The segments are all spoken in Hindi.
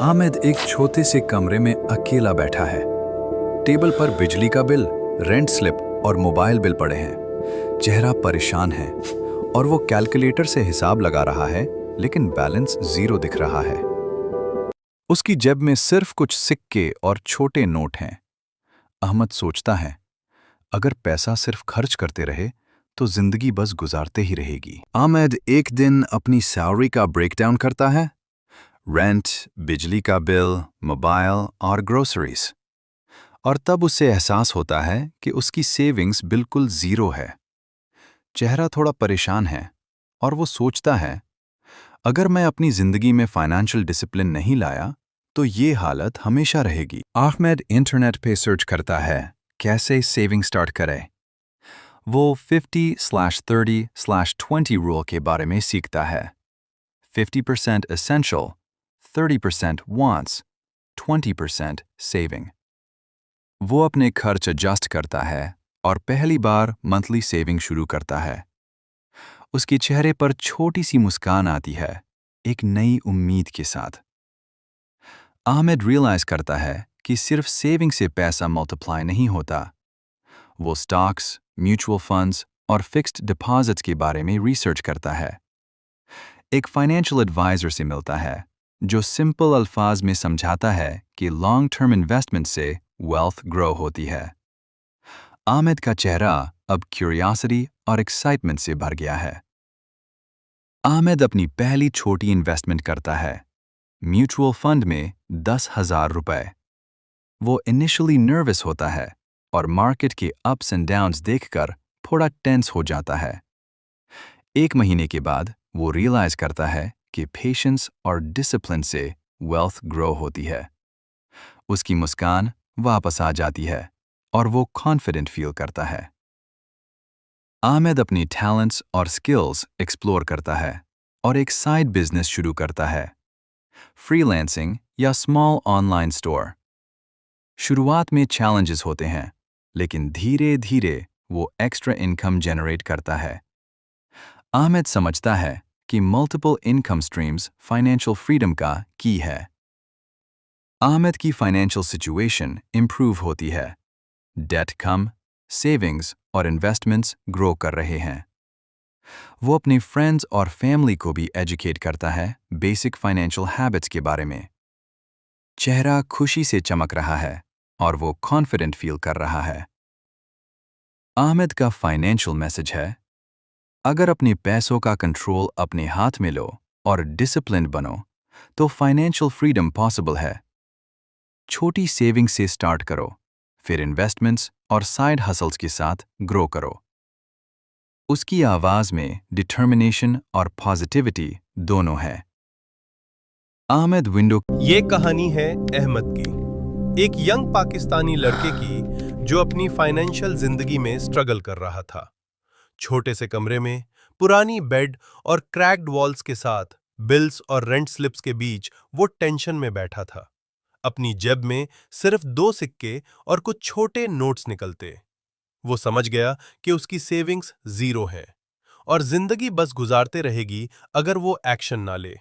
आमिद एक छोटे से कमरे में अकेला बैठा है। टेबल पर बिजली का बिल, रेंट स्लिप और मोबाइल बिल पड़े हैं। चेहरा परेशान है और वो कैलकुलेटर से हिसाब लगा रहा है, लेकिन बैलेंस जीरो दिख रहा है। उसकी जेब में सिर्फ कुछ सिक्के और छोटे नोट हैं। अहमद सोचता है, अगर पैसा सिर्फ खर्च करते रहे तो जिंदगी बस गुजारते ही रहेगी। आमिद एक दिन अपनी सैलरी का ब्रेकडाउन करता है। रेंट, बिजली का बिल, मोबाइल और ग्रोसरीज। और तब उसे एहसास होता है कि उसकी सेविंग्स बिल्कुल जीरो है। चेहरा थोड़ा परेशान है और वो सोचता है, अगर मैं अपनी जिंदगी में फाइनेंशियल डिसिप्लिन नहीं लाया तो ये हालत हमेशा रहेगी। अहमद इंटरनेट पे सर्च करता है कैसे सेविंग स्टार्ट करे। वो 50/30/20 रूल के बारे में सीखता है। 50% essential, 30% wants, 20% saving। वो अपने खर्च एडजस्ट करता है और पहली बार मंथली सेविंग शुरू करता है। उसके चेहरे पर छोटी सी मुस्कान आती है, एक नई उम्मीद के साथ। आमिद रियलाइज करता है कि सिर्फ सेविंग से पैसा मल्टीप्लाई नहीं होता। वो स्टॉक्स, म्यूचुअल फंड्स और फिक्स्ड डिपॉजिट्स के बारे में रिसर्च करता है। एक फाइनेंशियल एडवाइजर से मिलता है जो सिंपल अल्फाज में समझाता है कि लॉन्ग टर्म इन्वेस्टमेंट से वेल्थ ग्रो होती है। आमिद का चेहरा अब क्यूरियोसिटी और एक्साइटमेंट से भर गया है। आमिद अपनी पहली छोटी इन्वेस्टमेंट करता है, म्यूचुअल फंड में 10,000 रुपए। वो इनिशियली नर्वस होता है और मार्केट के अप्स एंड डाउन्स देखकर थोड़ा टेंस हो जाता है। 1 महीने के बाद वो रियलाइज करता है कि पेशेंस और डिसिप्लिन से वेल्थ ग्रो होती है। उसकी मुस्कान वापस आ जाती है और वो कॉन्फिडेंट फील करता है। आमिद अपनी टैलेंट्स और स्किल्स एक्सप्लोर करता है और एक साइड बिजनेस शुरू करता है, फ्रीलांसिंग या स्मॉल ऑनलाइन स्टोर। शुरुआत में चैलेंजेस होते हैं, लेकिन धीरे धीरे वो एक्स्ट्रा इनकम जनरेट करता है। आमिद समझता है कि multiple income streams financial freedom का की है। आमिद की फाइनेंशियल सिचुएशन इंप्रूव होती है। डेट कम, सेविंग्स और इन्वेस्टमेंट्स ग्रो कर रहे हैं। वो अपने फ्रेंड्स और फैमिली को भी एजुकेट करता है बेसिक फाइनेंशियल हैबिट्स के बारे में। चेहरा खुशी से चमक रहा है और वो कॉन्फिडेंट फील कर रहा है। आमिद का फाइनेंशियल मैसेज है, अगर अपने पैसों का कंट्रोल अपने हाथ में लो और डिसिप्लिन बनो तो फाइनेंशियल फ्रीडम पॉसिबल है। छोटी सेविंग से स्टार्ट करो, फिर इन्वेस्टमेंट्स और साइड हसल्स के साथ ग्रो करो। उसकी आवाज में डिटर्मिनेशन और पॉजिटिविटी दोनों है। आमिद विंडो। ये कहानी है अहमद की, एक यंग पाकिस्तानी लड़के की जो अपनी फाइनेंशियल जिंदगी में स्ट्रगल कर रहा था। छोटे से कमरे में, पुरानी बेड और क्रैक्ड वॉल्स के साथ बिल्स और रेंट स्लिप्स के बीच वो टेंशन में बैठा था। अपनी जेब में सिर्फ 2 सिक्के और कुछ छोटे नोट्स निकलते। वो समझ गया कि उसकी सेविंग्स जीरो है और जिंदगी बस गुजारते रहेगी अगर वो एक्शन ना ले।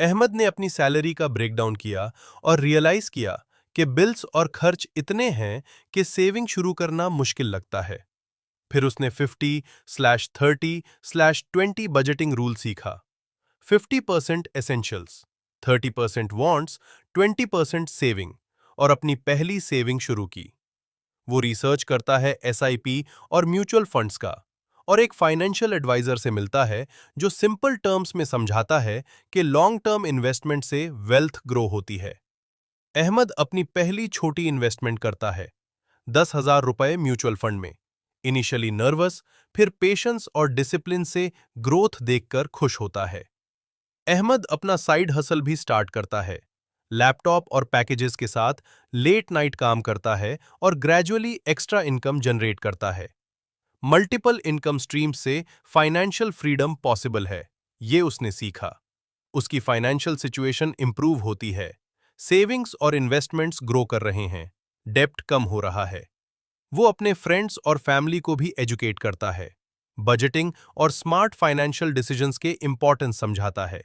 अहमद ने अपनी सैलरी का ब्रेकडाउन किया और रियलाइज किया कि बिल्स और खर्च इतने हैं कि सेविंग शुरू करना मुश्किल लगता है। फिर उसने 50/30/20 बजटिंग रूल सीखा। 50% एसेंशियल्स, 30% वांट्स, 20% सेविंग, और अपनी पहली सेविंग शुरू की। वो रिसर्च करता है एसआईपी और म्यूचुअल फंड्स का, और एक फाइनेंशियल एडवाइजर से मिलता है जो सिंपल टर्म्स में समझाता है कि लॉन्ग टर्म इन्वेस्टमेंट से वेल्थ ग्रो होती है। अहमद अपनी पहली छोटी इन्वेस्टमेंट करता है, 10,000 रुपए म्यूचुअल फंड में। इनिशियली नर्वस, फिर पेशेंस और डिसिप्लिन से ग्रोथ देखकर खुश होता है। अहमद अपना साइड हसल भी स्टार्ट करता है। लैपटॉप और पैकेजेस के साथ लेट नाइट काम करता है और ग्रेजुअली एक्स्ट्रा इनकम जनरेट करता है। मल्टीपल इनकम स्ट्रीम से फाइनेंशियल फ्रीडम पॉसिबल है, ये उसने सीखा। उसकी फाइनेंशियल सिचुएशन इंप्रूव होती है। सेविंग्स और इन्वेस्टमेंट्स ग्रो कर रहे हैं। डेब्ट कम हो रहा है। वो अपने फ्रेंड्स और फैमिली को भी एजुकेट करता है। बजटिंग और स्मार्ट फाइनेंशियल डिसीजंस के इंपॉर्टेंस समझाता है।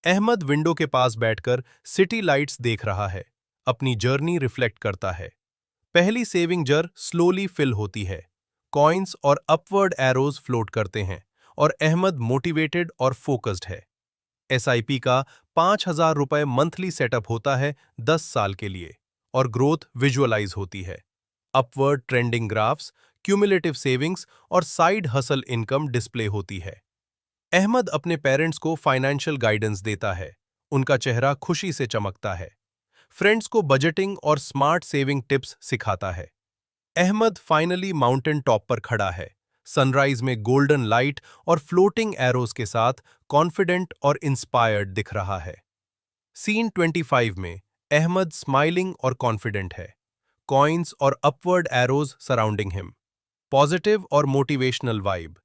अहमद विंडो के पास बैठकर सिटी लाइट्स देख रहा है, अपनी जर्नी रिफ्लेक्ट करता है। पहली सेविंग जर स्लोली फिल होती है, कॉइन्स और अपवर्ड एरोज फ्लोट करते हैं और अहमद मोटिवेटेड और फोकस्ड है। एसआईपी का 5,000 रुपए मंथली सेटअप होता है 10 साल के लिए और ग्रोथ विजुअलाइज होती है। Upward trending graphs, cumulative savings और साइड हसल इनकम डिस्प्ले होती है। अहमद अपने पेरेंट्स को फाइनेंशियल गाइडेंस देता है, उनका चेहरा खुशी से चमकता है। फ्रेंड्स को बजटिंग और स्मार्ट सेविंग टिप्स सिखाता है। अहमद फाइनली माउंटेन टॉप पर खड़ा है, सनराइज में गोल्डन लाइट और फ्लोटिंग एरोज के साथ कॉन्फिडेंट और इंस्पायर्ड दिख रहा है। सीन 25 में अहमद स्माइलिंग और कॉन्फिडेंट है, कॉइन्स और upward arrows surrounding him, positive और मोटिवेशनल वाइब,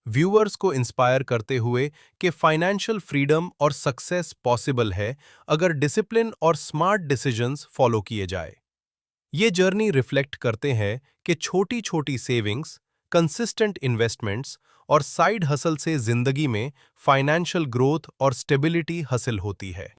व्यूअर्स को इंस्पायर करते हुए कि फाइनेंशियल फ्रीडम और सक्सेस पॉसिबल है अगर डिसिप्लिन और स्मार्ट डिसीजंस फॉलो किए जाए। ये जर्नी रिफ्लेक्ट करते हैं कि छोटी छोटी सेविंग्स, कंसिस्टेंट इन्वेस्टमेंट्स और साइड हसल से जिंदगी में फाइनेंशियल ग्रोथ और स्टेबिलिटी हासिल होती है।